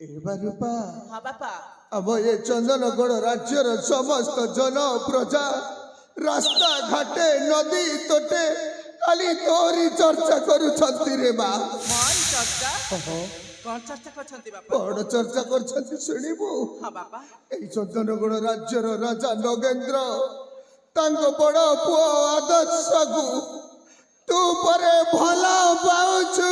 रूपा हाँ बापा अब ये चंदनगढ़ राज्यर समस्त जन प्रजा रास्ता घाटे नदी तटे खाली तोरी चर्चा करुछंती रे बा मोर चर्चा कौन चर्चा करछंती बापा बड़ चर्चा करछंती सुनिबो हाँ बापा এই चंदनगढ़ राज्यर राजा नगेंद्र तांग बड़ पुओ आदर्शगु तू परे भला पाउछु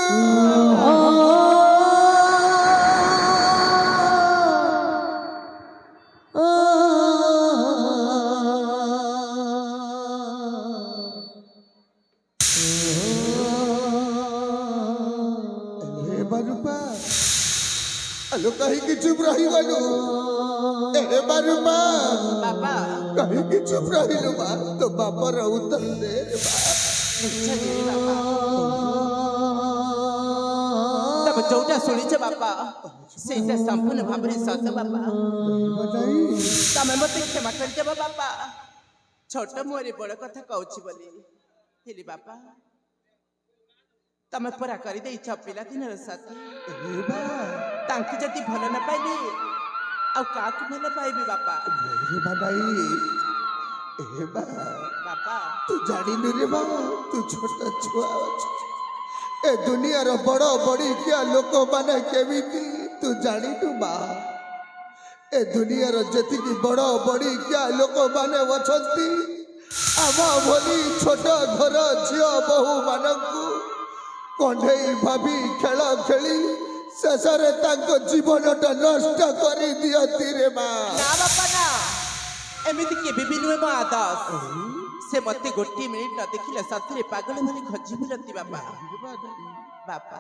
अलो कहीं की चुप रही गलु ए बारूपा बापा कहीं की चुप रही लो बा तो बापा रे उत्तर दे रे बा निश्चय देवी बापा तब जोटा सुनिछ बापा सेटा संपूर्ण भाबरे सत बापा तमे मते क्षमा कर देबा बापा छोट मोरे बड़ कथा कहूछि बोली हेली बापा तमे परा करि देइछ पिला दिनर साथी तांकी जति भल न पाइली आ काकु भल पाइबी बापा रे बाई ए बा बापा तू जानी न रे बा तू छोटा छुआ ए दुनिया रो बड़ बड़ी क्या लोक माने केमिति तू जानी तू बा ए दुनिया रो जति की बड़ बड़ी क्या लोक माने वछंती आमा भली छोटा घर झियो बहु मानकू कंढेई भाभी खेल खेली शेषरे तांको जीवनटा नष्ट करी दियती रे बा ना बापा ना एमिति केबे भी नुहे मो आदर्श से मते गोटी मिनिट न देखिले साथीरे पागल भली खजी बुलती बापा बापा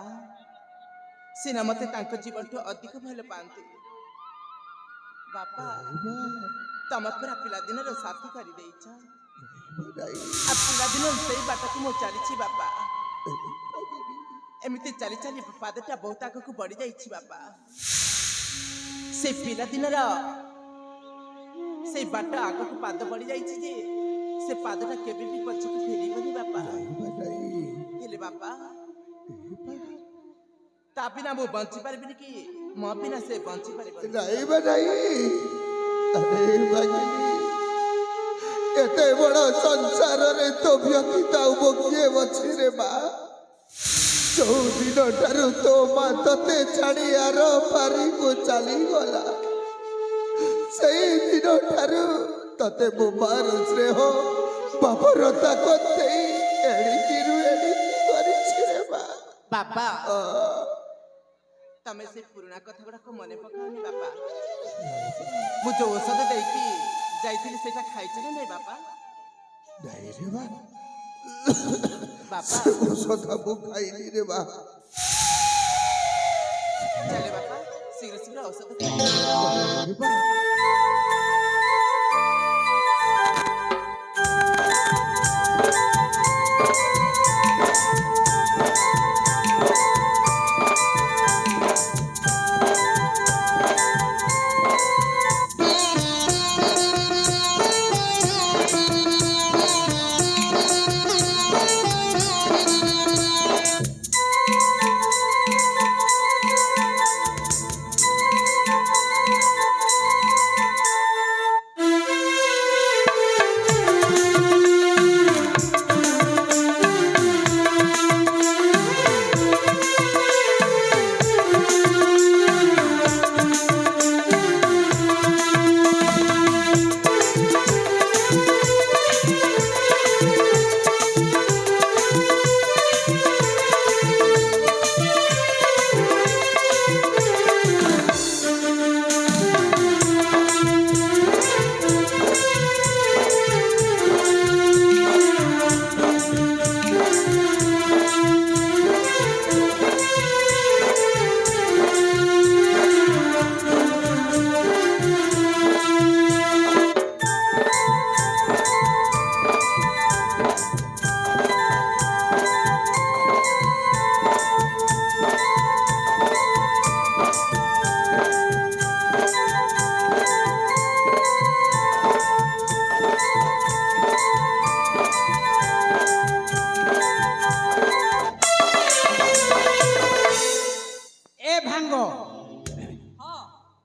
सिना मते तांको जीवन तो अधिक भल पांती बापा तम पूरा पिला दिन रो साथी करी देइछ आ पिला दिन सेई बाटा को मो चलीछि बापा एमिति चली चली पादटा बहुत आगकू बढ़ी जाइछि बापा से पिला दिनर से बाट आगकू पाद बढ़ी जाइछि जे से पादटा केबे भी पछकू फेरिबनी बापा हेले बापा ता बिना मो बंची पारबिनी कि मो बिना से बंची पारबिनी नहीं बनाई अरे भगिनी एते बड़ संसार रे तो व्यतीत उबो किए बछि रे बा जो दिन ठारू तो मा तते छाड़ी आर पारी को चली गला सही दिन ठारू तते मो मारो स्नेह बापरता कोते एड़ी किरु एड़ी करी रे बा बापा तमे से पुराना कथा गुडा को मने पकाउनी बापा मु जो औषध देकी जाइथिली सेटा खाइछ नै बापा नहीं रे बा बापा औषध मु खाइली रे बा चले बापा शीघ्र शीघ्र औषध खाइ रे बा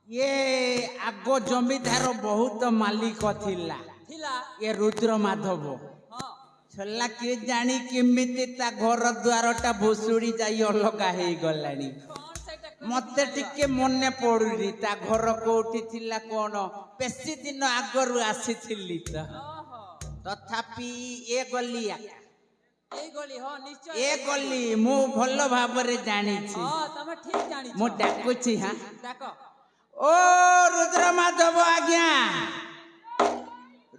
ये आगो जमीदार बहुत मालिक थिला ये रुद्र माधव छला किए जानी केमिति ता घर द्वारटा भुसुड़ी जाई अलगा हे गलानी मते टिके मने पड़ुनी ता घर कोठी थिला कोन बेसी दिन आगरु आसीथिली त तथापि ए गलिया ए गली मु भल भाबरे जानी छी मु डाकुची हां ओ रुद्र माधव आज्ञा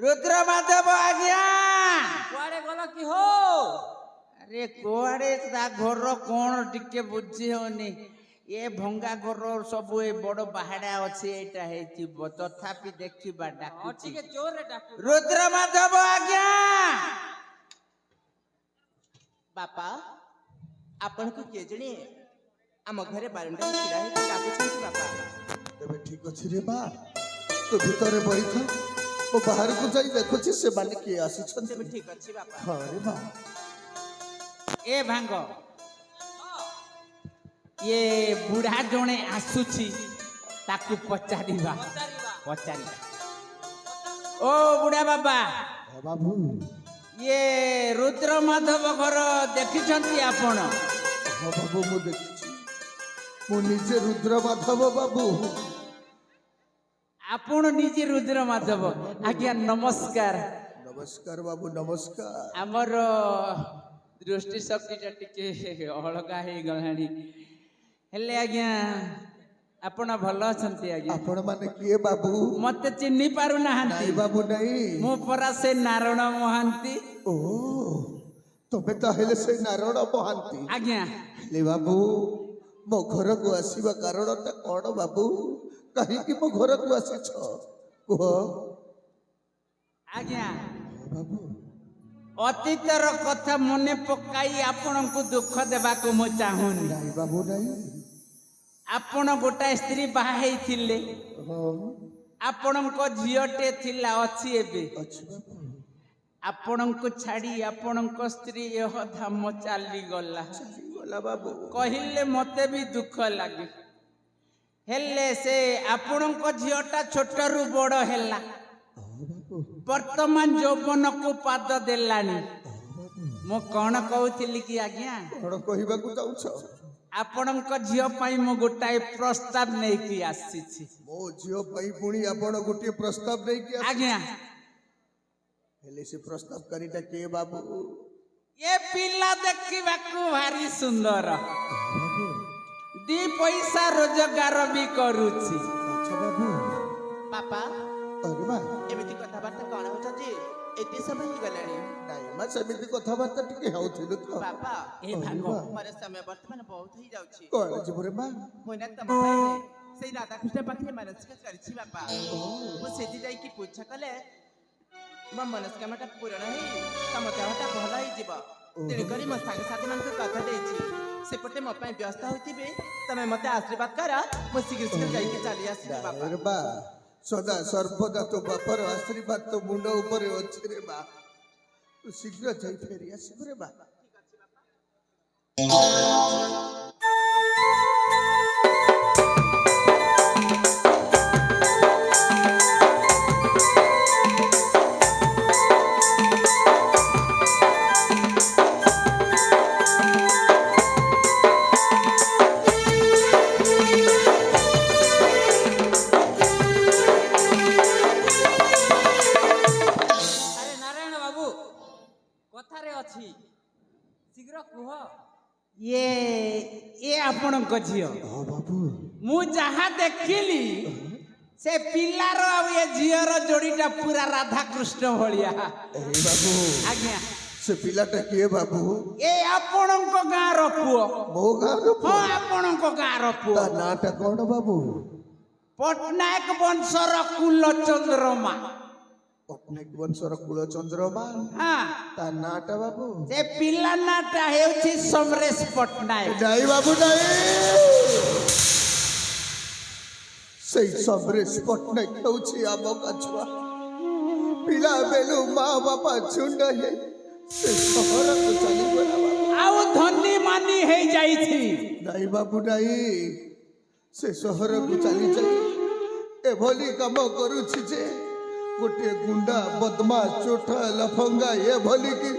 रुद्र माधव आज्ञा कुआड़े गल कि हो अरे कुआड़े ता घर कोन टिके बुझी होनी ये भंगा घर सब ए बड़ बाहाड़ा अछि एटा हेतिबो तथापि देखिबा डाकुची ठीक जोर रे डाकू रुद्र माधव आज्ञा बापा आपण को के जणे आम घरे बारंडा छिड़ा हे डाकुछन बापा तेरे ठीक अच्छी रे बा तो भीतर बही था वो बाहर को जाई देखो छी से माने के आसी छन तेबे ठीक अछि बापा हां रे बा ए भांग ये बुढ़ा जणे आसुची ताकू पचारिबा ओ बुढ़ा बाबा हां बाबू ये रुद्र माधव घर देखिछंती आपण हां बाबू मु देखि मु निजे रुद्र माधव बाबू आपण निजे रुद्र माधव आज्ञा नमस्कार नमस्कार बाबू नमस्कार आमर दृष्टि शक्ति टिके अलगा हे गलानी हेले आज्ञा आपण भल अछंती आज्ञा आपण माने किए बाबू मते चिन्नी पारु नहीं नाहंती बाबू नहीं मु परा से नारायण महांती ओ तबे तो हेले से नारायण महांती आज्ञा ले बाबू मो घर को आसीबा कारणटा कोन बाबू कहीं कि मो घर को आसी छ कुह आज्ञा बाबू अतीतर कथा मने पकाई आपण को दुख देबा को मु चाहुनी नहीं बाबू नहीं आपण गोटा स्त्री बाहा हेथिले हां आपण को झियोटे थिला अछि एबे अच्छा बाबू आपण को छाड़ी आपण को स्त्री यह धाम चाली गला बोला बाबू कहिले मते भी दुख लागे हेले से आपण को झियोटा छोटरू बड़ हेला वर्तमान यौवन को पाद देलानी मो कौन कहूली कि आज्ञा कौन कहबा को जाऊ छ आपण को झियो पाई मो गोटाए प्रस्ताव नै कि आसी छी मो झियो पई पुणी आपण गोटे प्रस्ताव नै कि आज्ञा हेले से प्रस्ताव करिटा के बाबू ये पिला देखिबा को भारी सुंदर दी पैसा रोजगार भी करूची अच्छा बाबू बापा अरे बा एमिति कथाबार्ता कौन होछथि एते समय ही गलानी नहीं मैं समिति कथाबार्ता टिके होथिलु तो बापा ए भांगो मोर समय वर्तमान बहुत ही जाउछि कोन जबरे मा मोना तम पाइले सेई राधा कृष्ण पाखरे मानसिक करछि बापा मो सेति जाई कि पूछा कले मो मनस्कामटा पूर्ण हेई समतावटा भल हेई जीव तेणु करी मो संग साथी मान को कथा देछि सेपटे मो पई व्यस्त होतिबे तमे मते आशीर्वाद करा मो शीघ्र शीघ्र जाई के चली आसी बापा अरे बा सदा सर्वदा तो बापर आशीर्वाद तो मुंड ऊपर अछि रे बा तू शीघ्र जाई फेरी आसी रे बा अरे नारायण बाबू कथारे अछि शीघ्र कुह ये आपण को झियो हां बाबू मु जहा देखिली से पिलार आ ये झियर जोड़ीटा पूरा राधा कृष्ण भलिया अरे बाबू आज्ञा से पिलाटा के बाबू ए आपण को गार पुओ मो गार हां आपण को गार पुओ ता नाटा कोन बाबू पटनायक वंशर कुल चंद्रमा पटनायक वंशर कुल चंद्रमा हां ता नाटा बाबू से पिला नाटा हेउछि समरेश पटनायक नहीं बाबू नहीं सही समरेश पटनायक हेउछि आम कछुआ पिला बेलु माँ बापा छुंड है से शहर को चली गला बाबू आउ धनी मानी हे जाई थी नहीं बाबू नहीं से शहर को चली जाई ଏଭଳି କାମ କରୁଛି ଯେ ଗୋଟିଏ ଗୁଣ୍ଡା ବଦମାସ ଚୋଠା ଲଫଙ୍ଗା ଏଭଳି କି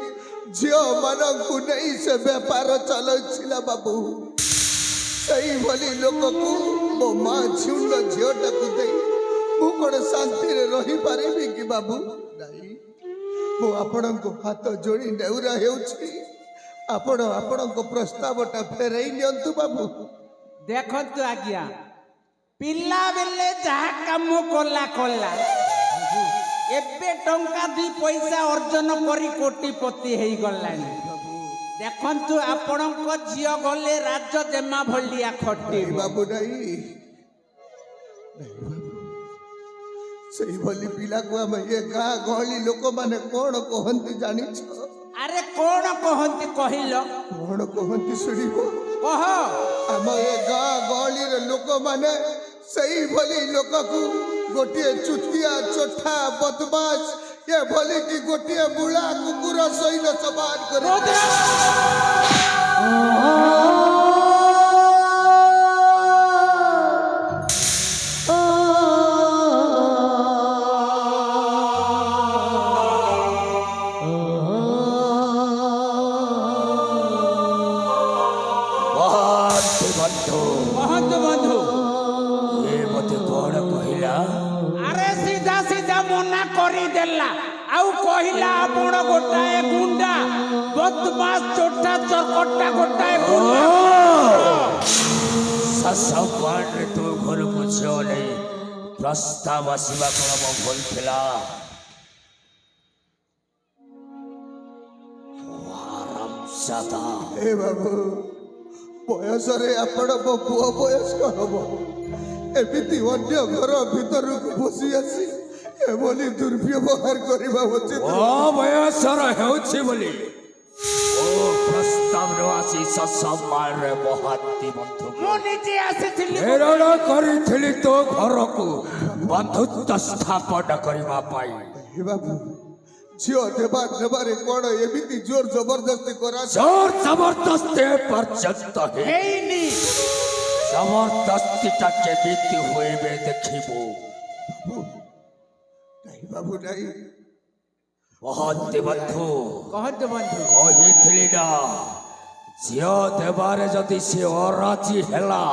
ଝିଅମାନଙ୍କୁ ନେଇ ସେ ବେପାର ଚଲାଉଥିଲା ବାବୁ। ସେଇଭଳି ଲୋକକୁ ମୋ ମା ଝିଉଣ୍ଡ ଝିଅଟାକୁ ଦେଇ ମୁଁ କ'ଣ ଶାନ୍ତିରେ ରହିପାରିବି କି ବାବୁ? ନାଇଁ, ମୁଁ ଆପଣଙ୍କୁ ହାତ ଯୋଡ଼ି ନେଉରା ହେଉଛି, ଆପଣ ଆପଣଙ୍କ ପ୍ରସ୍ତାବଟା ଫେରାଇ ନିଅନ୍ତୁ ବାବୁ। ଦେଖନ୍ତୁ ଆଜ୍ଞା, ପିଲା ବେଲେ ଯାହା କାମ କଲା ଏବେ ଟଙ୍କା 2 ପଇସା ଅର୍ଜନ କରି କୋଟିପତି ହେଇଗଲାଣି। ଦେଖନ୍ତୁ ଆପଣଙ୍କ ଝିଅ ଗଲେ ରାଜଜେମା ଭଳିଆ ଖଟିବ। ବାବୁ ନାଇଁ, ସେଇଭଳି ପିଲାକୁ ଆମେ ଏ ଗାଁ ଗହଳି ଲୋକମାନେ କ'ଣ କହନ୍ତି ଜାଣିଛ? ଆରେ କ'ଣ କହନ୍ତି କହିଲ? କ'ଣ କହନ୍ତି ଶୁଣିବ? କହ। ଆମ ଏ ଗାଁ ଗହଳିର ଲୋକମାନେ ସେଇଭଳି ଲୋକକୁ ଗୋଟିଏ ଚୁତିଆ ଚୋଠା ବଦମାସ ଏଭଳି କି ଗୋଟିଏ ବୁଳା କୁକୁର ସହିତ ସମାନ କରି କହନ୍ତୁ ବନ୍ଧୁ। ଏ ମତେ କ'ଣ କହିଲା? ଆରେ ସିଧା ସିଧା ମନା କରିଦେଲା, ଆଉ କହିଲା ଆପଣ ଗୋଟାଏ ଗୁଣ୍ଡା ବଦମାସ ଚୋଟା ଚରକଟା ଗୋଟାଏ ସସମ୍ମାନରେ ତୋ ଘରକୁ ଝିଅ ନେଇ ପ୍ରସ୍ତାବ ଆସିବା କ'ଣ ମୋ ଭୁଲ ଥିଲା? ହାରାମଜାଦା। ଏ ବାବୁ, ବୟସରେ ଆପଣ ମୋ ପୁଅ ବୟସ୍କ ହବ, ଏମିତି ଅନ୍ୟ ଘର ଭିତରକୁ ପଶି ଆସି ଏଭଳି ଦୁର୍ବ୍ୟବହାର କରିବା ଉଚିତ। ଓ ବୟସର ହେଉଛି ବୋଲି ଓ ପ୍ରସ୍ତାବର ଆସି ସସମ୍ମାନରେ ମହାନ୍ତି ବନ୍ଧୁ ମୁଁ ନିଜେ ଆସିଥିଲି। ପ୍ରେରଣ କରିଥିଲି ତୋ ଘରକୁ ବନ୍ଧୁତ୍ୱ ସ୍ଥାପନ କରିବା ପାଇଁ। ଏ ବାବୁ, ଝିଅ ଦେବା ନେବାରେ କ'ଣ ଏମିତି ଜୋର ଜବରଦସ୍ତି କରାଯାଏ? ଜୋର ଜବରଦସ୍ତି ପର୍ଯ୍ୟନ୍ତ ହେଇନି। ଜବରଦସ୍ତିଟା କେମିତି ହୁଏ ବେ ଦେଖିବୁ। ନାଇଁ ବାବୁ ନାଇଁ, ମହାନ୍ତି ବନ୍ଧୁ କହନ୍ତୁ ବନ୍ଧୁ। କହିଥିଲି ନା, ଝିଅ ଦେବାରେ ଯଦି ସେ ଅରାଜି ହେଲା,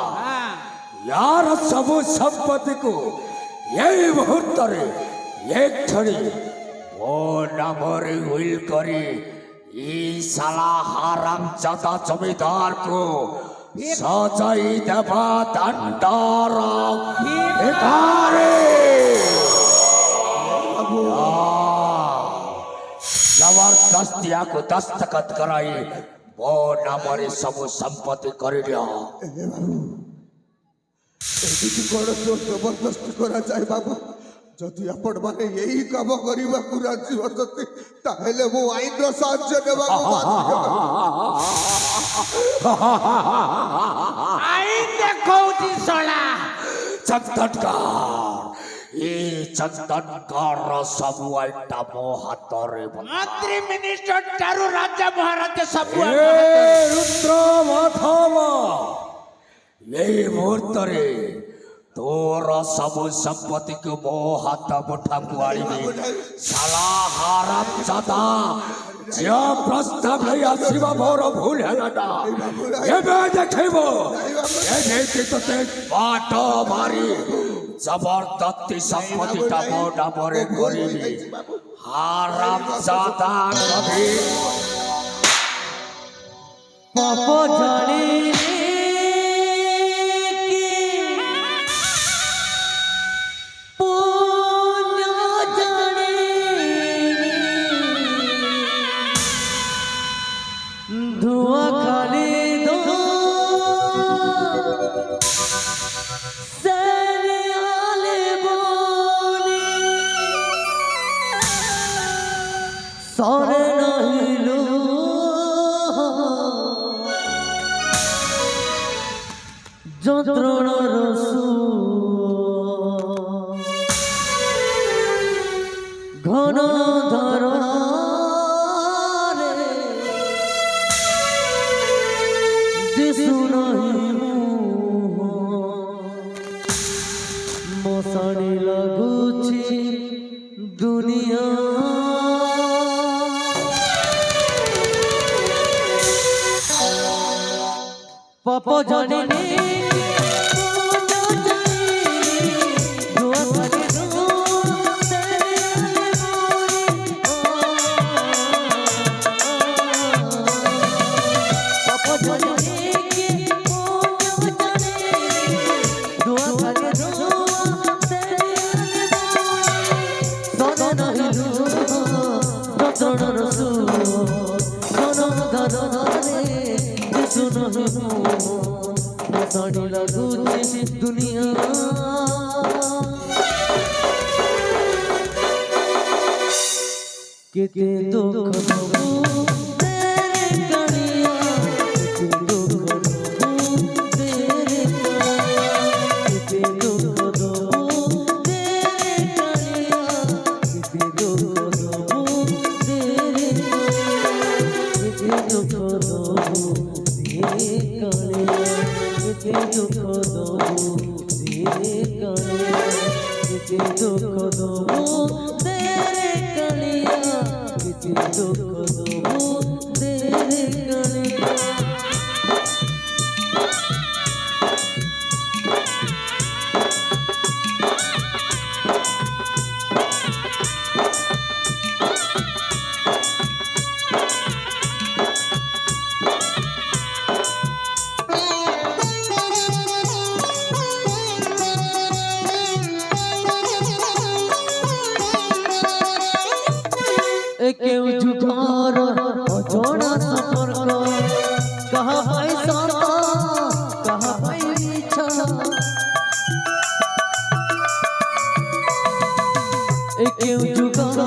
ୟାର ସବୁ ସମ୍ପତ୍ତିକୁ ଏଇ ମୁହୂର୍ତ୍ତରେ ଏ କ୍ଷଣି ମୋ ନାମରେ ୱିଲ୍ କରି ଇ ସାଲା ହାରାମଜାଦା ଜମିଦାରକୁ ସଜାଇ ଦେବା ଦଣ୍ଡର ଭିକାରୀ। ଜବରଦସ୍ତିଆକୁ ଦସ୍ତଖତ କରାଇ ମୋ ନାମରେ ସବୁ ସମ୍ପତ୍ତି କରିଦିଅ। ଏମିତି କ'ଣ ଜୋର ଜବରଦସ୍ତି କରାଯାଏ ବାବୁ? ଯଦି ଆପଣ ମାନେ ଏଇ କାମ କରିବାକୁ ରାଜି ଅଛନ୍ତି, ତାହେଲେ ମୁଁ ଆଇନର ସାହାଯ୍ୟ ନେବାକୁ ଆଇନ ଦେଖଉଛି ଶଳା। ଚନ୍ଦନଗଡ଼, ଏ ଚନ୍ଦନଗଡ଼ର ସବୁ ଆଇନଟା ମୋ ହାତରେ। ମନ୍ତ୍ରୀ ମିନିଷ୍ଟର ଠାରୁ ରାଜା ମହାରାଜ ସବୁ ରୁଦ୍ର ମାଧବ, ଏଇ ମୁହୂର୍ତ୍ତରେ ତୋର ସବୁ ସମ୍ପତ୍ତିକୁ ମୋ ହାତ ମୁଠାକୁ ଆଣିବି। ସାଲା ହାରାମଜାଦା, ଝିଅ ପ୍ରସ୍ତାବ ନେଇ ଆସିବା ମୋର ଭୁଲ ହେଲା ନା। ଏବେ ଦେଖିବ ଏମିତି ତତେ ବାଟ ମାରି ଜବରଦସ୍ତି ସମ୍ପତ୍ତିଟା ମୋ ନାମରେ କରିବି। ହାରାମଜାଦା କବି ପାପ ଜାଣି ধোঁয়া খালি সরে নহিলু ମଶାଣି ଲାଗୁଛି ଦୁନିଆ ପାପ ଜାଣିନି मसाणी लाଗୁଛି दुनिया केते दुख दबू तेरे कणिया केते दुख दबू तेरे कणिया केते दुख दबू तेरे कणिया केते दुख दबू तेरे कणिया केते दुख दबू तेरे कणिया केते दुख दबू तेरे कणिया केते दुख दबू तेरे कणिया केते दुख दबू तेरे कणिया केउ जुगार अजोड़ा संपर्क कहा भाई साता कहा भाई इच्छा केउ जुगार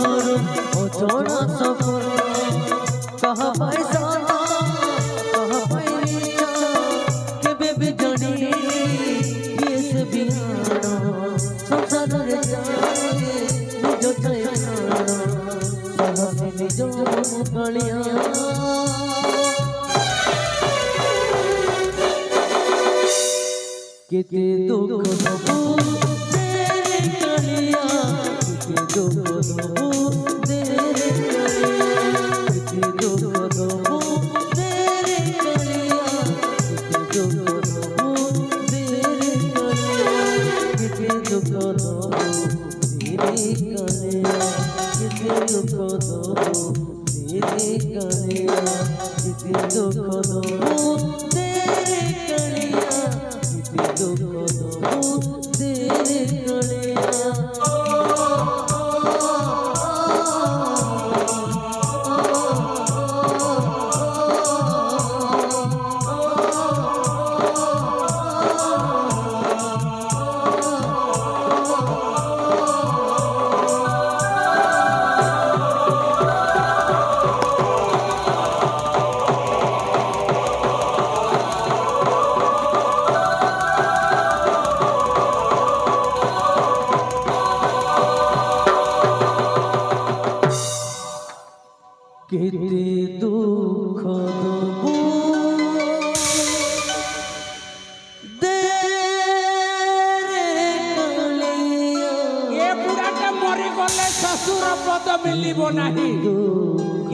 अजोड़ा संपर्क कहा भाई साता कहा भाई इच्छा केबे भी जानी ये से बिहाना संसार रे जाने जो चाहे जो कलिया केते दुख दबू तेरे कलिया केते दुख दबू तेरे कलिया केते दुख दबू तेरे कलिया केते दुख दबू तेरे कलिया केते दुख दबू तेरे कलिया केते दुख दबू तेरे कलिया केते दुख दबू तेरे कलिया केते दुख दबू तेरे कलिया केते दुख दबू तेरे कलिया ए बुढ़ाटा मरी गले ससुर पद मिलिबो नाही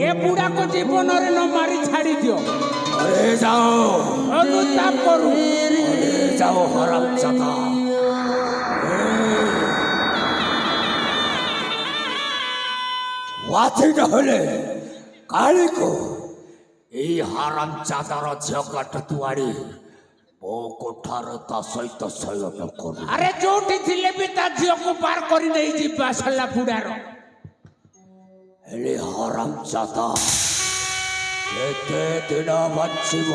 ए बुढ़ा को जीवन रे न मारी छाड़ी दियो अरे जाओ अनुताप करू अरे जाओ हरामजादा वाथी नहले काली को এই হারামজাদার ঝগড়া তুয়াড়ি ओ कोठार ता सहित शयन करू अरे जोठी थिले भी ता झियो को पार करी नहीं जिबा सला बुढ़ार हेले हरामजादा केते दिन बचिब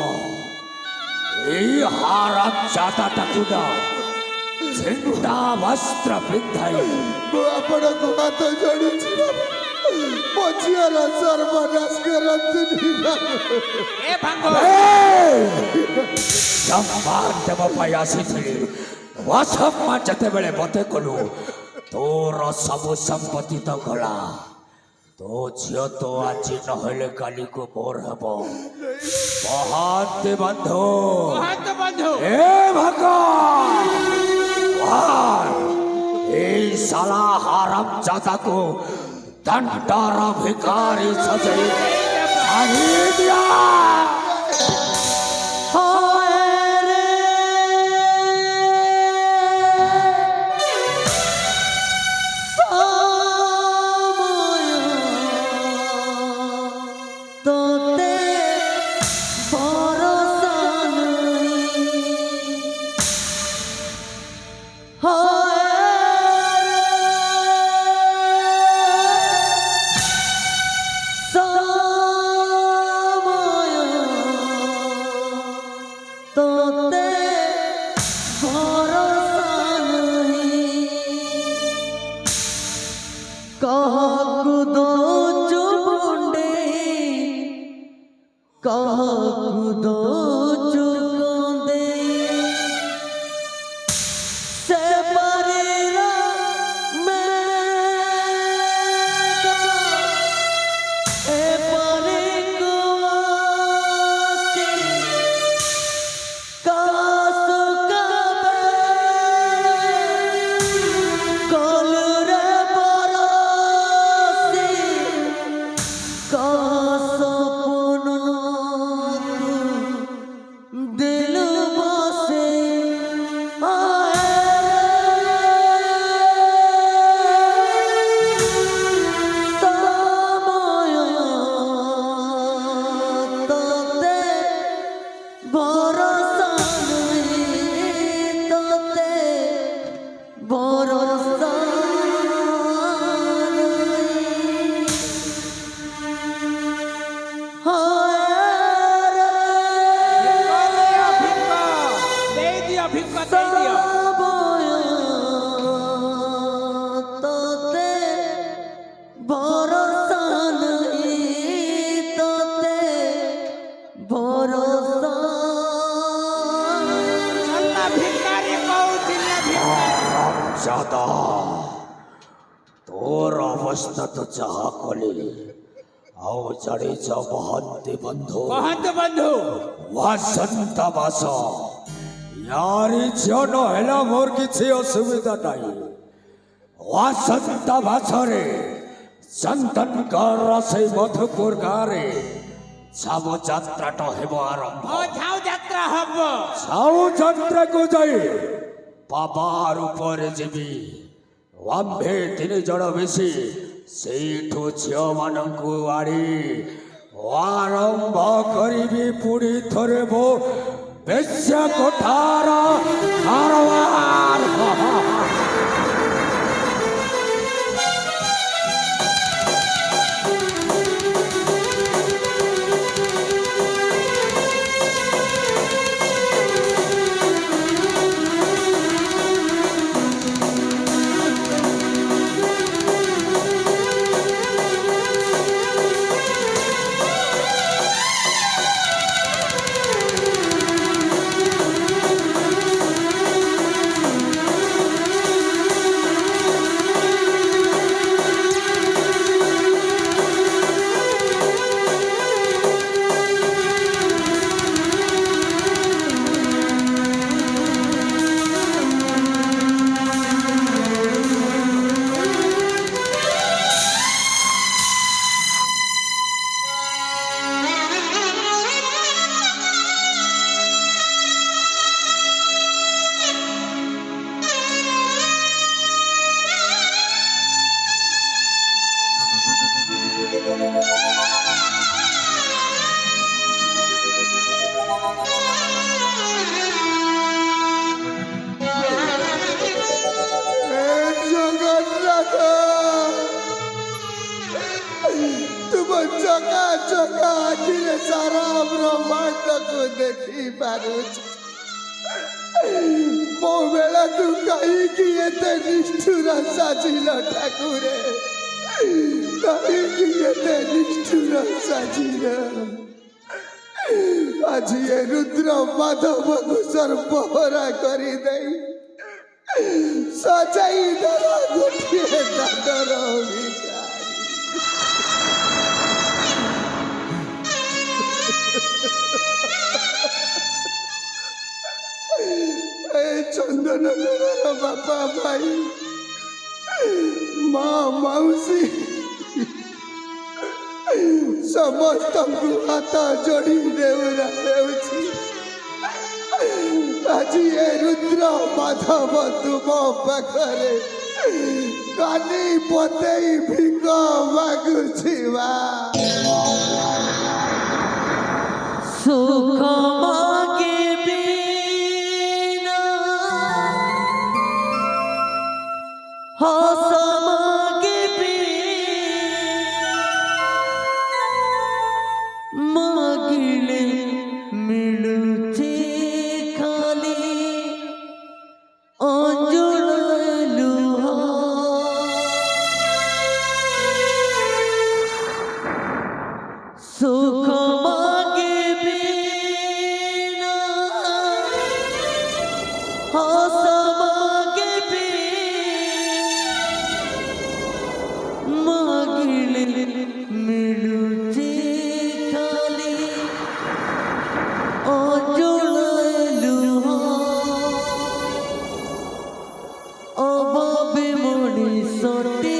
এই হারামজাদাটাକୁ ନା ঝিন্ডা বস্ত্র পিন্ধাই ମୁଁ ଆପଣଙ୍କ ହାତ ଯୋଡୁଛି ମୋ ଝିଅର ସର୍ବନାଶ କରନ୍ତୁନି ए भांगो सम्मान देव पाई आसीथिली असम्मान जेतेबेले मते कलु तोर सबु संपत्ति तो गला तो झियो तो आज नहले काली को मोर हेबो बहुत बंधु हाथ बंधो ए भगवान साला हराम जादा को दंडारा भिखारी सजे मारी दिया। जादा तोर अवस्था तो चाह कली आओ जड़े महंती बंधु वसंत बास यारी झील नहला मोर किसी असुविधा नहीं वसंत बासरे चंदनगढ़ से मधुपुर गाँव छाव जात्राटा हेब आरंभ छाव जात्रा को जाई बाबार ऊपर जीवी आंभे तीन जन मिसी सेठू झील मानू आड़ी आरंभ करी पुड़ी थरे मो बेश्या कोठार कारवार चका चका आखिरे सारा ब्रह्मांड को देखी पारुच मो बेला तू कहीं कि एते निष्ठुर साजिल ठाकुरे कहीं कि एते निष्ठुर साजिल आज ये रुद्र माधव को सर्पहरा करी दे सजाई दरा गोटिए दादर चंदन बापा भाई ମା ମାଉସୀ ସମସ୍ତଙ୍କୁ ହାତ ଯୋଡ଼ି ନେଉରା ହେଉଛି। ଆଜି ଏ ରୁଦ୍ର ମାଧବ ତୁମ ପାଖରେ କାନି ପତେଇ ଭିକ ମାଗୁଛି ମା। ସୁଖ ମାଗିବିନା ହସ ମାଗିବି ମାଗିଲେ ମିଳୁଛି ଖାଲି ଅଞ୍ଜଳ ଲୁହ। ସୁଖ ମାଗିବିନା ହସ ମାଗିବି ମାଗିଲେ ମିଳୁଛି ଖାଲି ଅଜଳ ଲୁହ। ଅଭାବୀ ମଣିଷଟିଏ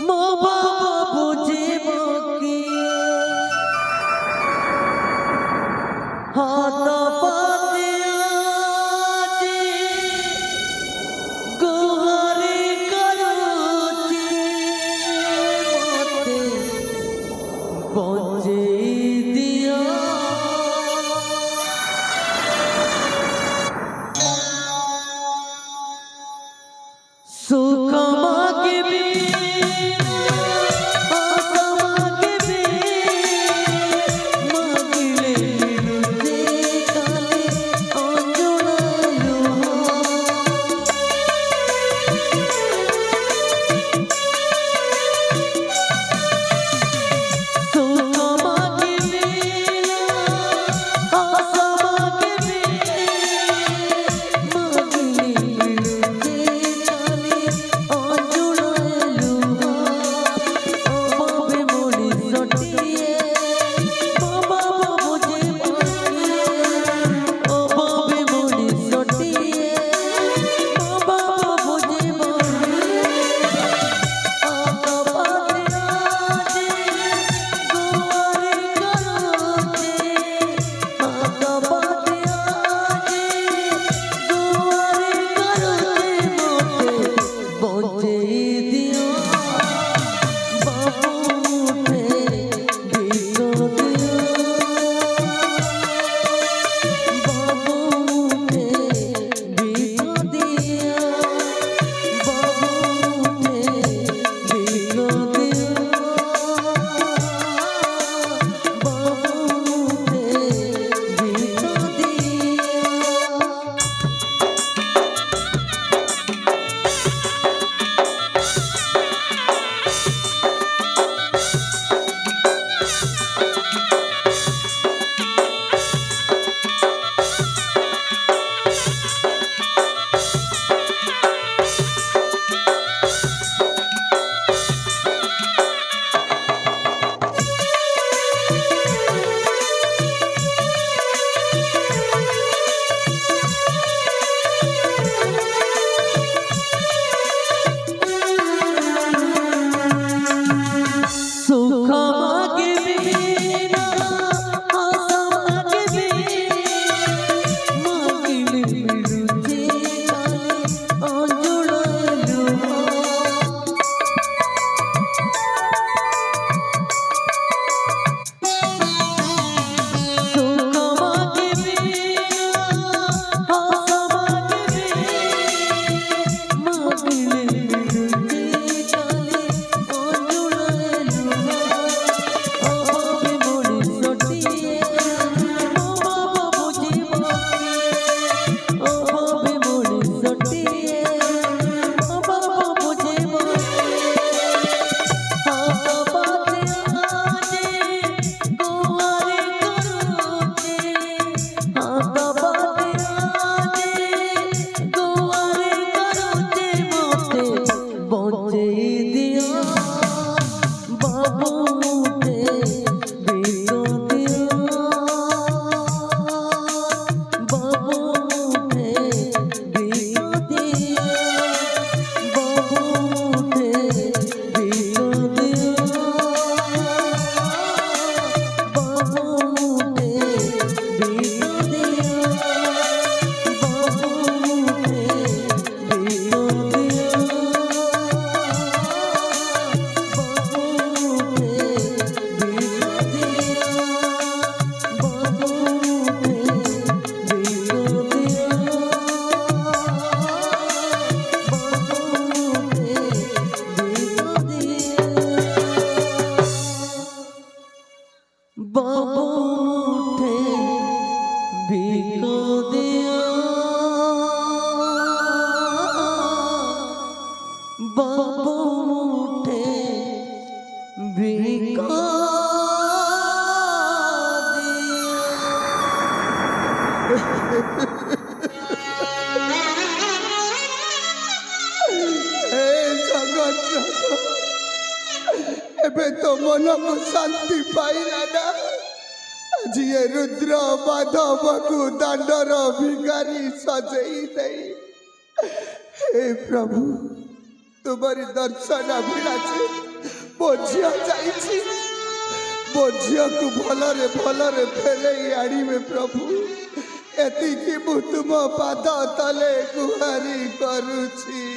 ମୋ ଭାବ ବୁଝିବ କିଏ? ହାତ ପାତି ଆଜି ଗୁହାରି କରୁଛି ମତେ ବଞ୍ଚେଇ ଦିଅ। एबे तो मन को शांति पाइला ना आज ये रुद्र माधव को दांडर भिखारी सजई दे हे प्रभु तुम्हारी दर्शन अभिलाषे मो झिया जाइछि मो झिया को भलरे फेरे आनिबे प्रभु एतिकी मु तुम पाद तले गुहारी करुछि।